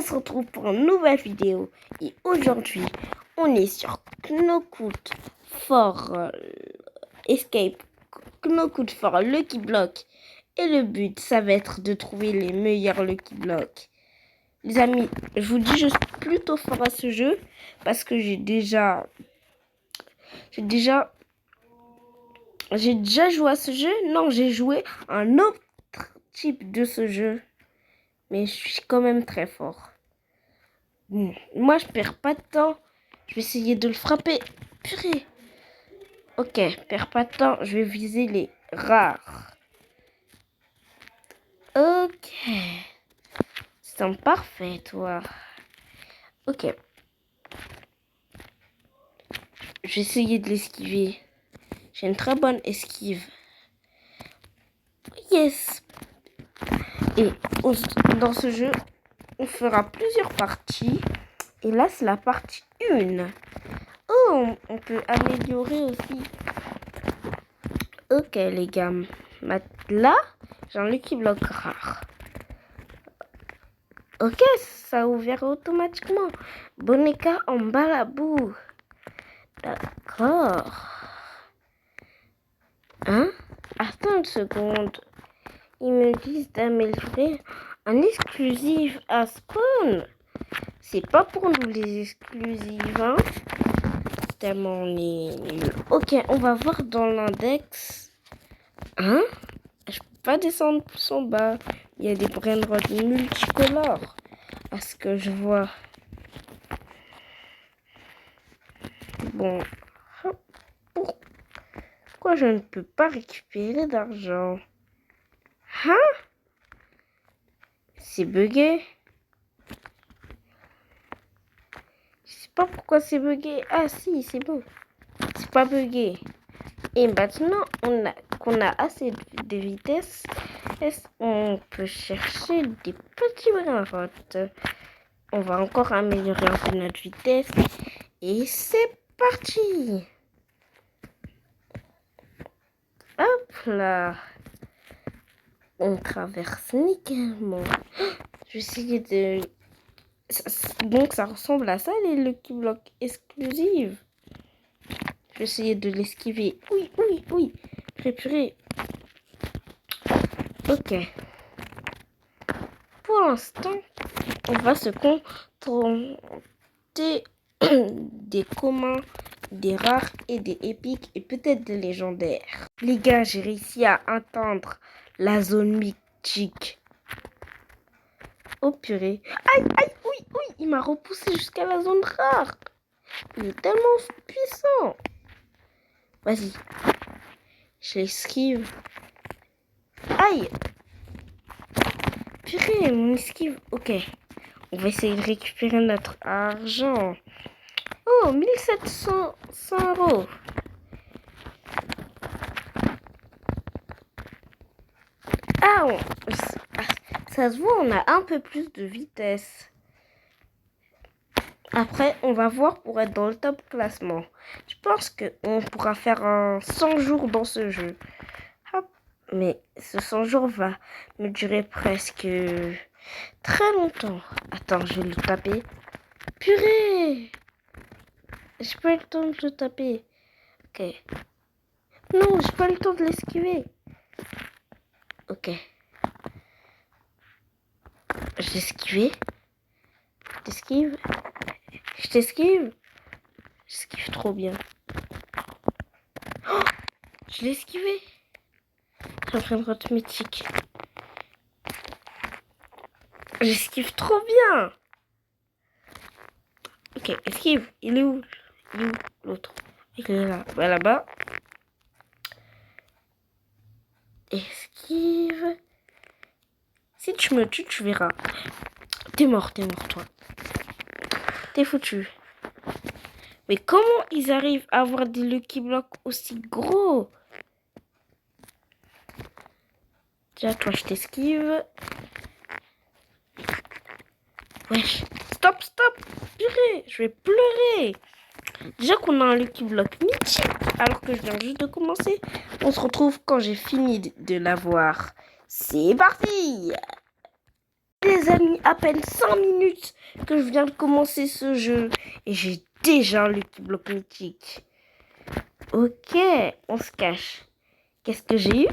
on se retrouve pour une nouvelle vidéo. Et aujourd'hui, on est sur Knockout for Escape, Knockout for Lucky Block. Et le but, ça va être de trouver les meilleurs Lucky Blocks. Les amis, je vous dis, je suis plutôt fort à ce jeu parce que j'ai déjà joué à ce jeu. Non, j'ai joué un autre type de ce jeu. Mais je suis quand même très fort. Moi, je perds pas de temps. Je vais essayer de le frapper. Purée. Ok, perds pas de temps. Je vais viser les rares. Ok. C'est parfait, toi. Ok. Je vais essayer de l'esquiver. J'ai une très bonne esquive. Yes. Et dans ce jeu, on fera plusieurs parties. Et là, c'est la partie 1. Oh, on peut améliorer aussi. Ok, les gars. Là, j'ai un Lucky Block rare. Ok, ça a ouvert automatiquement. Boneka en balabou. D'accord. Hein? Attends une seconde. Ils me disent d'améliorer un exclusif à spawn. C'est pas pour nous les exclusives, hein? Tellement on est nuls. Ok, on va voir dans l'index. Hein? Je peux pas descendre plus en bas. Il y a des brainrods multicolores. À ce que je vois. Bon. Pourquoi je ne peux pas récupérer d'argent? Hein? C'est bugué. Je sais pas pourquoi c'est bugué. Ah si, c'est bon. C'est pas bugué. Et maintenant, qu'on a assez de vitesse, on peut chercher des petits brainrods. On va encore améliorer un peu notre vitesse. Et c'est parti. Hop là. On traverse nickelement. Je vais essayer de... Donc ça ressemble à ça, les Lucky Block exclusives. Je vais essayer de l'esquiver. Oui, oui, oui. Purée. Ok. Pour l'instant, on va se contenter des communs, des rares et des épiques et peut-être des légendaires. Les gars, j'ai réussi à atteindre la zone mythique. Oh purée. Aïe, aïe, oui, oui. Il m'a repoussé jusqu'à la zone rare. Il est tellement puissant. Vas-y. Je l'esquive. Aïe. Purée, mon esquive. Ok. On va essayer de récupérer notre argent. Oh, 1700 €. Ah, ça se voit, on a un peu plus de vitesse. Après, on va voir pour être dans le top classement. Je pense qu'on pourra faire un 100 jours dans ce jeu. Hop. Mais ce 100 jours va me durer presque très longtemps. Attends, je vais le taper. Purée! J'ai pas eu le temps de le taper. Ok. Non, j'ai pas eu le temps de l'esquiver. Ok. Je l'esquive. T'esquives. Je t'esquive. J'esquive trop bien. Oh, je l'ai esquivé. J'ai un route mythique. J'esquive trop bien. Ok, esquive. Il est où? Il est où l'autre? Il est là. Bah, là-bas. Esquive. Si tu me tues, tu verras. T'es mort, toi. T'es foutu. Mais comment ils arrivent à avoir des Lucky Blocks aussi gros? Déjà, toi, je t'esquive. Wesh. Stop. Purée, je vais pleurer. Déjà qu'on a un Lucky Block mythique, alors que je viens juste de commencer. On se retrouve quand j'ai fini de l'avoir. C'est parti! Les amis, à peine 5 minutes que je viens de commencer ce jeu. Et j'ai déjà un Lucky Block mythique. Ok, on se cache. Qu'est-ce que j'ai eu?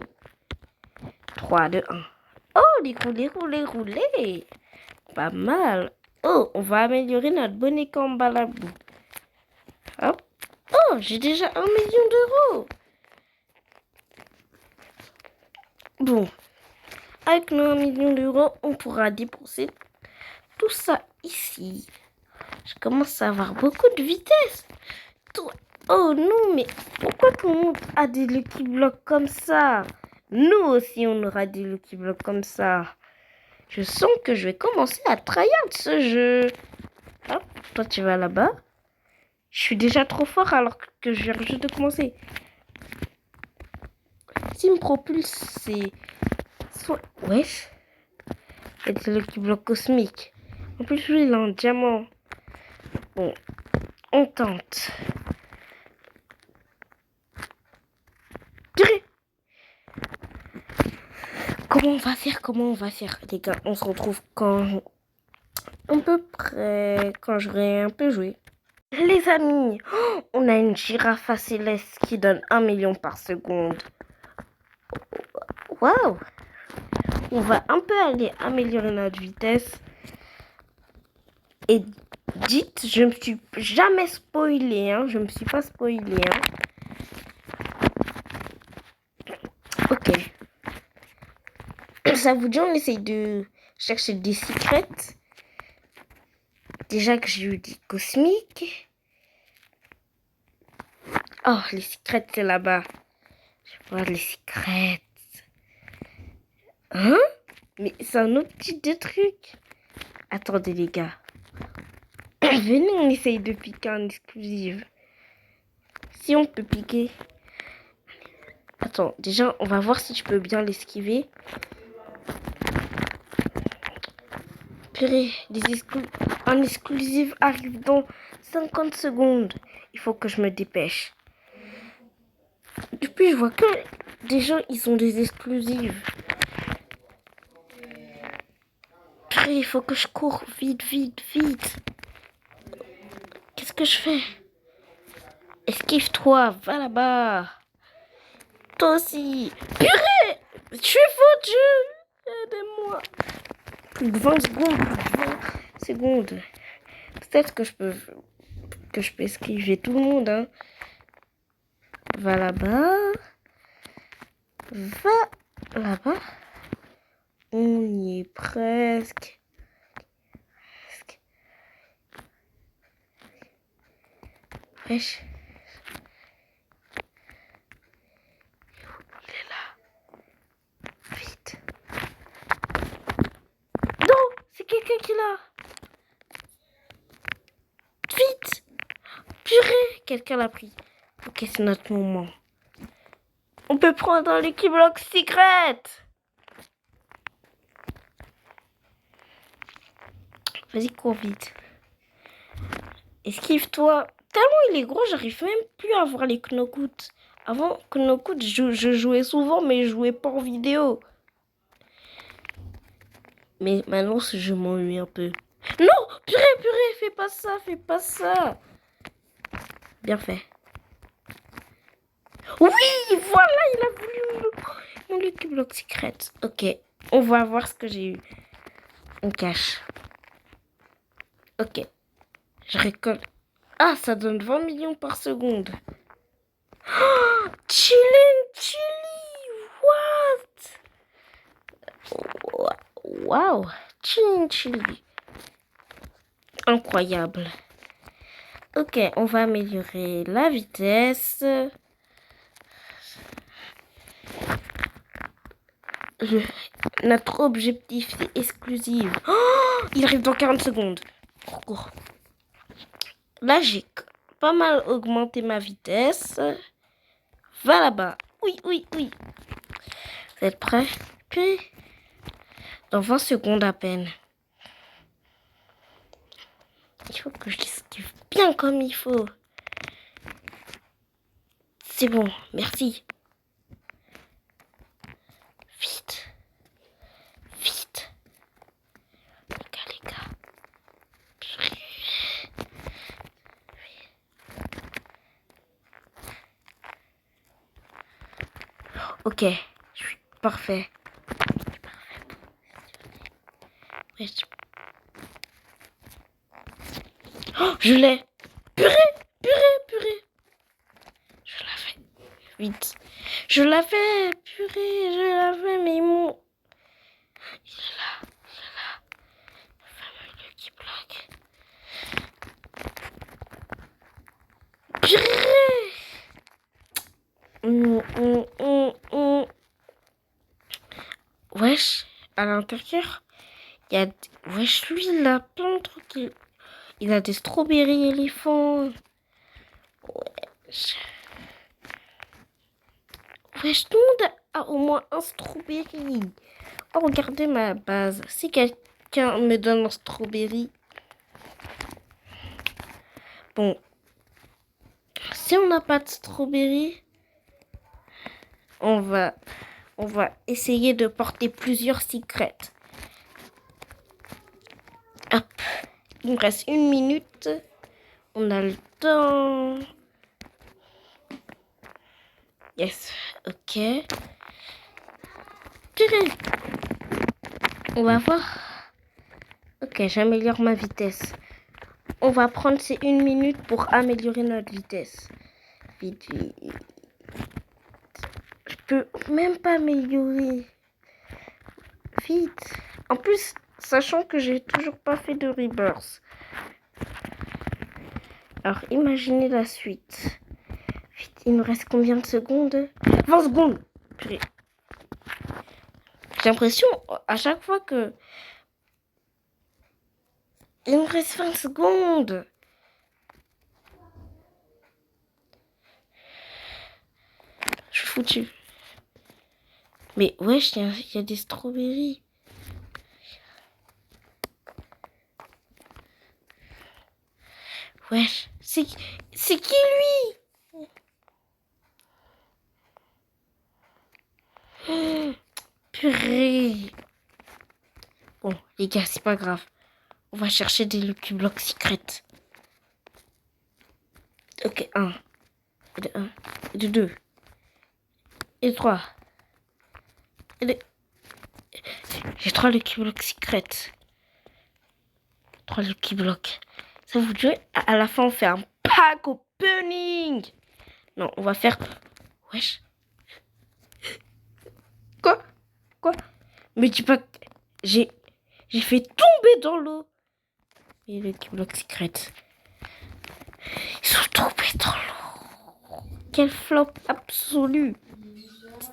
3, 2, 1. Oh, dérouler, rouler, rouler. Pas mal. Oh, on va améliorer notre bonnet en balabou. Hop. Oh, j'ai déjà 1 million d'euros. Bon, avec nos 1 million d'euros, on pourra dépenser tout ça ici. Je commence à avoir beaucoup de vitesse. Oh non, mais pourquoi tout le monde a des Lucky Blocks comme ça? Nous aussi, on aura des Lucky Blocks comme ça. Je sens que je vais commencer à tryhard ce jeu. Hop, toi tu vas là-bas. Je suis déjà trop fort alors que je viens juste de commencer. S'il me propulse, c'est... Soit... Wesh. C'est des Lucky Blocks cosmiques. En plus, lui, il a un diamant. Bon, on tente. Tirez. Comment on va faire, les gars? On se retrouve quand... À peu près quand j'aurai un peu joué. Les amis, on a une girafe à céleste qui donne 1 million par seconde. Waouh! On va un peu aller améliorer notre vitesse. Et dites, je me suis jamais spoilé, hein. Je me suis pas spoilé, hein. Ok. Ça vous dit, on essaye de chercher des secrets. Déjà que j'ai eu des cosmiques. Oh, les secrets, c'est là-bas. Je vois les secrets. Hein? Mais c'est un autre type de truc. Attendez, les gars. Venez, on essaye de piquer en exclusive. Si on peut piquer. Attends, déjà, on va voir si je peux bien l'esquiver. Purée, un exclusive arrive dans 50 secondes. Il faut que je me dépêche. Depuis, je vois que des gens, ils ont des exclusives. Purée, il faut que je cours vite, vite, vite. Qu'est-ce que je fais? Esquive-toi, va là-bas. Toi aussi. Purée, je suis foutu. Aidez-moi. Plus de 20 secondes, plus de 20 secondes. Peut-être que je peux esquiver tout le monde, hein. Va là-bas. Va là-bas. On y est presque. Wesh. Il est là. Vite. Non, c'est quelqu'un qui est là. Vite. Purée, quelqu'un l'a pris. Ok, c'est notre moment. On peut prendre un Lucky Block secret. Vas-y, cours vite. Esquive-toi. Tellement il est gros, j'arrive même plus à voir les Knockout. Avant, Knockout, je jouais souvent, mais je jouais pas en vidéo. Mais maintenant, ce jeu m'ennuie un peu. Non, purée, fais pas ça, fais pas ça. Bien fait. Oui, voilà, il a voulu mon Lucky Block secret. Ok, on va voir ce que j'ai eu. On cache. Ok, je récolte. Ah, ça donne 20 millions par seconde. Oh, chili. What? Wow, chili. Incroyable. Ok, on va améliorer la vitesse. Notre objectif, c'est exclusif. Oh, il arrive dans 40 secondes. Cours. Là, j'ai pas mal augmenté ma vitesse. Va là-bas. Oui. Vous êtes prêts? Puis, dans 20 secondes à peine. Il faut que je l'esquive bien comme il faut. C'est bon, merci. Vite. Ok, je suis parfait. Ouais, oh, je l'ai. Purée, purée, purée. Je l'avais. Vite. Je l'avais, purée, je l'avais, mais mon... Il est là, il est là. Le fameux qui bloque. Purée. Wesh, à l'intérieur, il y a... Wesh, lui, il a plein de trucs. Il a des strawberries éléphants. Wesh. Wesh, tout le monde a au moins un strawberry. Oh, regardez ma base. Si quelqu'un me donne un strawberry... Bon. Si on n'a pas de strawberry, on va essayer de porter plusieurs secrets. Hop. Il me reste 1 minute. On a le temps. Yes. Ok. Purée. On va voir. Ok, j'améliore ma vitesse. On va prendre ces 1 minute pour améliorer notre vitesse. Vite, vite. Je peux même pas améliorer. Vite. En plus, sachant que j'ai toujours pas fait de rebirth. Alors, imaginez la suite. Vite, il nous reste combien de secondes? 20 secondes. Purée. J'ai l'impression, à chaque fois que... Il me reste 20 secondes. Je suis foutu. Mais wesh, il y a des strawberries. Wesh, c'est qui lui? Oh, purée. Bon, les gars, c'est pas grave. On va chercher des Lucky Blocks secrets. Ok, 1. Et de 1. Et de 2. Et de 3. Et de... J'ai 3 Lucky Blocks secrets. 3 Lucky Blocks. Ça vous dit, à la fin, on fait un pack opening. Non, on va faire... Wesh. Quoi? Mais dis pas que... J'ai fait tomber dans l'eau. Et les Lucky Blocks secrets. Ils sont tombés dans l'eau. Quel flop absolu.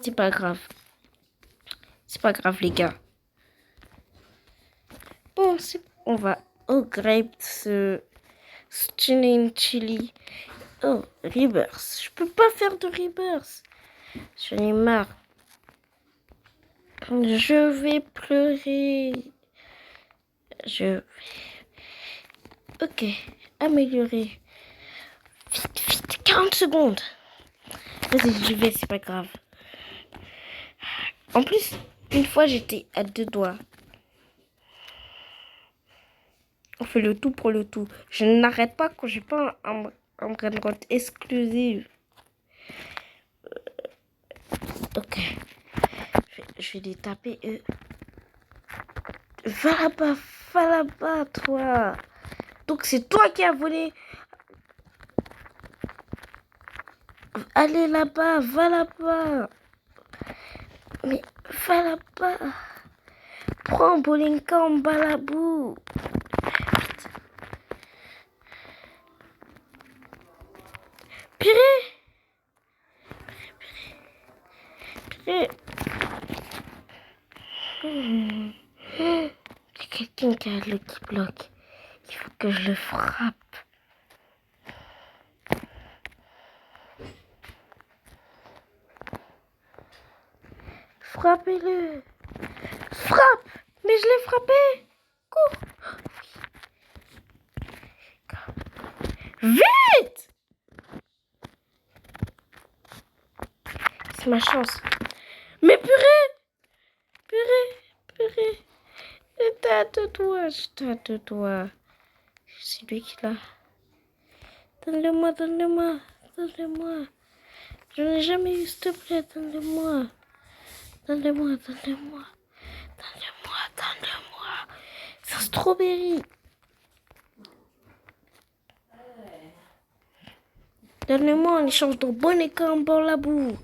C'est pas grave. C'est pas grave, les gars. Bon, on va upgrade ce Stunning Chili. Oh, Rebirth. Je peux pas faire de Rebirth. J'en ai marre. Je vais pleurer. Ok, améliorer. Vite, 40 secondes. Vas-y, j'y vais, c'est pas grave. En plus, une fois, j'étais à 2 doigts. On fait le tout pour le tout. Je n'arrête pas quand j'ai pas un brain rot exclusive. Ok. Je vais les taper, eux. Va là-bas, toi. Donc, c'est toi qui as volé. Allez là-bas, va là-bas. Mais va là-bas. Prends Bolinka en balabou. Purée. Purée. Il y a quelqu'un qui a le qui bloque. Il faut que je le frappe. Frappez-le. Frappe. Mais je l'ai frappé. Cours. Vite. C'est ma chance. Mais purée. J'étais à toi. C'est lui qui l'a. Donne-le-moi. Je n'ai jamais eu, s'il te plaît, donne-le-moi. Donne-le-moi, donne-le-moi. Donne-le-moi, donne-le-moi. C'est un strawberry. Donne-le-moi en échange de bonnet comme dans la boue.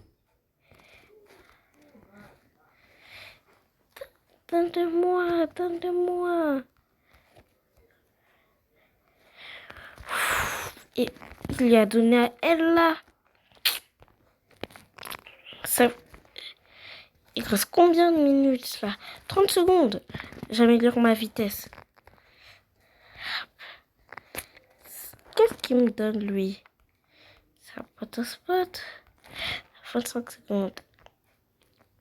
Donne-le-moi, donne-le-moi. Et il lui a donné à elle là. Ça... Il reste combien de minutes là? 30 secondes. J'améliore ma vitesse. Qu'est-ce qu'il me donne lui? C'est un potospot. 25 secondes.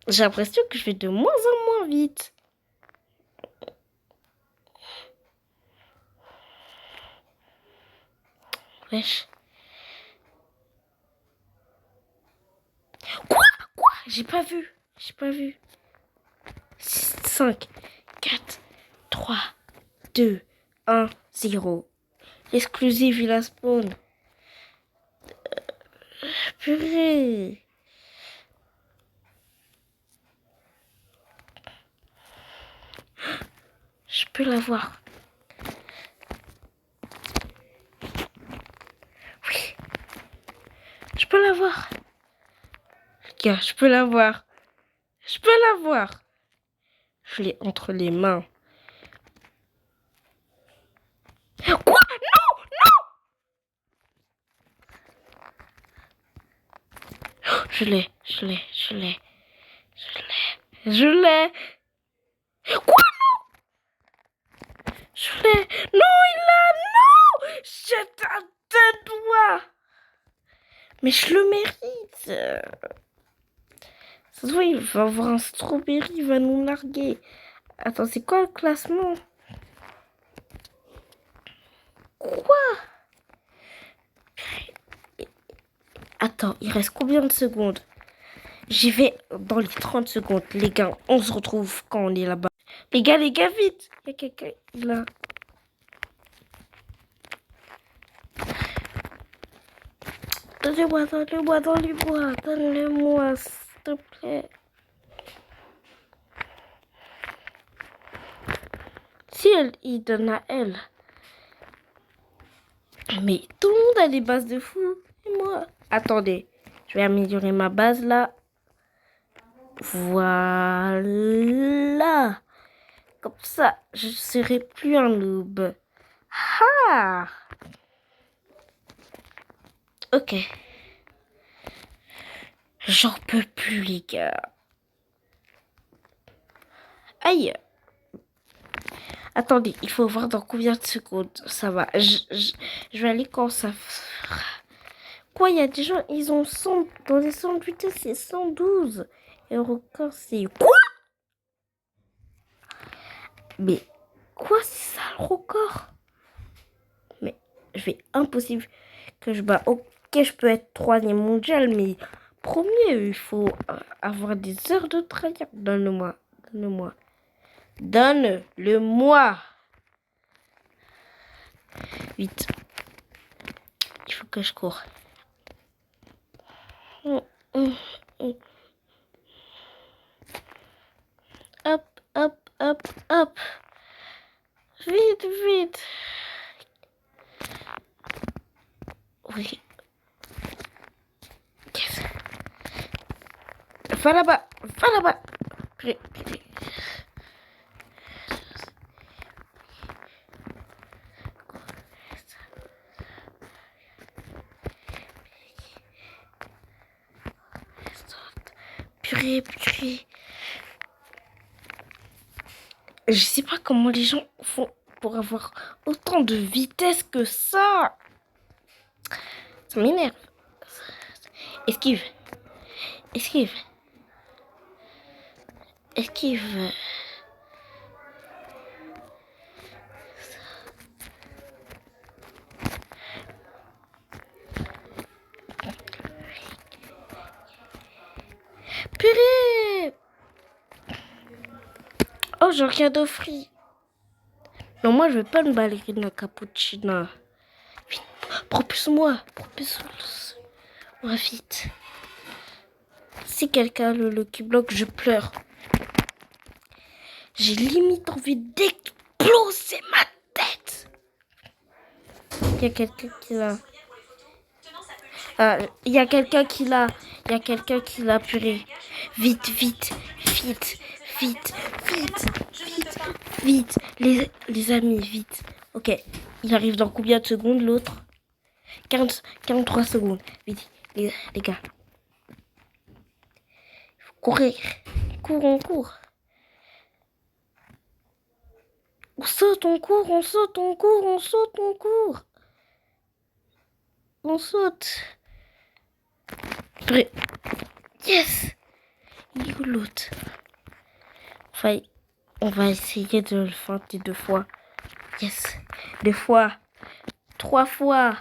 J'ai l'impression que je vais de moins en moins vite. Wesh. Quoi? J'ai pas vu. 6, 5, 4, 3, 2, 1, 0. L'exclusive, il a spawn. Purée. Je peux l'avoir. Oui. Je peux l'avoir. Gars, je peux l'avoir. Je l'ai entre les mains. Quoi? Je l'ai. Quoi? Je l'ai. Non, il l'a. Non. Jette à 2 doigts. Mais je le mérite. Ça se voit, il va avoir un strawberry, il va nous larguer. Attends, c'est quoi le classement? Quoi? Attends, il reste combien de secondes? J'y vais dans les 30 secondes. Les gars, on se retrouve quand on est là-bas. Les gars, vite. Il y a quelqu'un là. Donne-le-moi, s'il te plaît. Si il donne à elle. Mais tout le monde a des bases de fou. Et moi? Attendez, je vais améliorer ma base là. Voilà. Comme ça, je ne serai plus un noob. Ah! Ok. J'en peux plus, les gars. Aïe. Attendez, il faut voir dans combien de secondes ça va. Je vais aller quand ça... Quoi, il y a des gens, ils ont 100... Dans les 108, c'est 112. Et au record, c'est... Quoi? Mais... Quoi, c'est ça le record? Mais je vais impossible que je bats. Ok, je peux être 3e mondial, mais premier, il faut avoir des heures de travail. Donne-le-moi. Vite. Il faut que je cours. Hop. Vite. Oui. Yes. Va là-bas. Purée. Je sais pas comment les gens font pour avoir autant de vitesse que ça. Ça m'énerve. Esquive. Purée. Oh, j'ai un cadeau free. Non, moi, je veux pas une ballerina cappuccina. Vite, propulse-moi. Ouais, vite. Si quelqu'un a le Lucky Block, je pleure. J'ai limite envie d'exploser ma tête. Il y a quelqu'un qui l'a. Il y a quelqu'un qui l'a. Il y a quelqu'un qui l'a, purée. Vite, vite, vite, vite, vite, vite, vite. Les amis, vite. Ok, il arrive dans combien de secondes l'autre? 43 secondes. Vite, les gars. Courir. Cours, on court. On saute, on court, on saute, on court, on saute, on court. On saute. Yes! Il est où l'autre? Enfin, on va essayer de le faire 2 fois. Yes! 2 fois. 3 fois.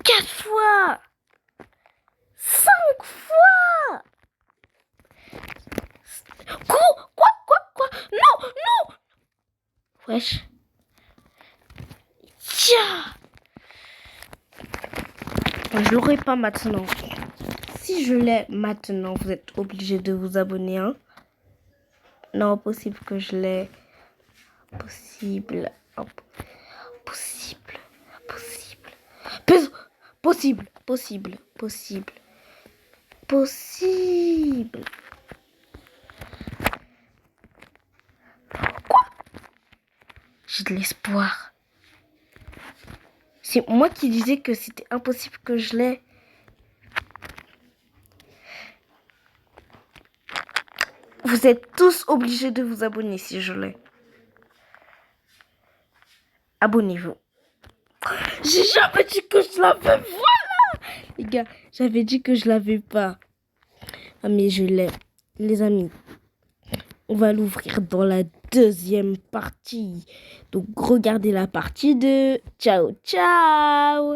4 fois. 5 fois. Quoi? Non, non! Wesh. Tiens! Je l'aurai pas maintenant. Si je l'ai maintenant, vous êtes obligé de vous abonner. Hein? Non, possible que je l'ai. Possible. Possible. Quoi? J'ai de l'espoir. C'est moi qui disais que c'était impossible que je l'ai. Vous êtes tous obligés de vous abonner si je l'ai. Abonnez-vous. J'ai jamais dit que je l'avais. Voilà! Les gars, j'avais dit que je l'avais pas. Ah mais je l'ai. Les amis, on va l'ouvrir dans la deuxième partie. Donc regardez la partie 2. Ciao, ciao!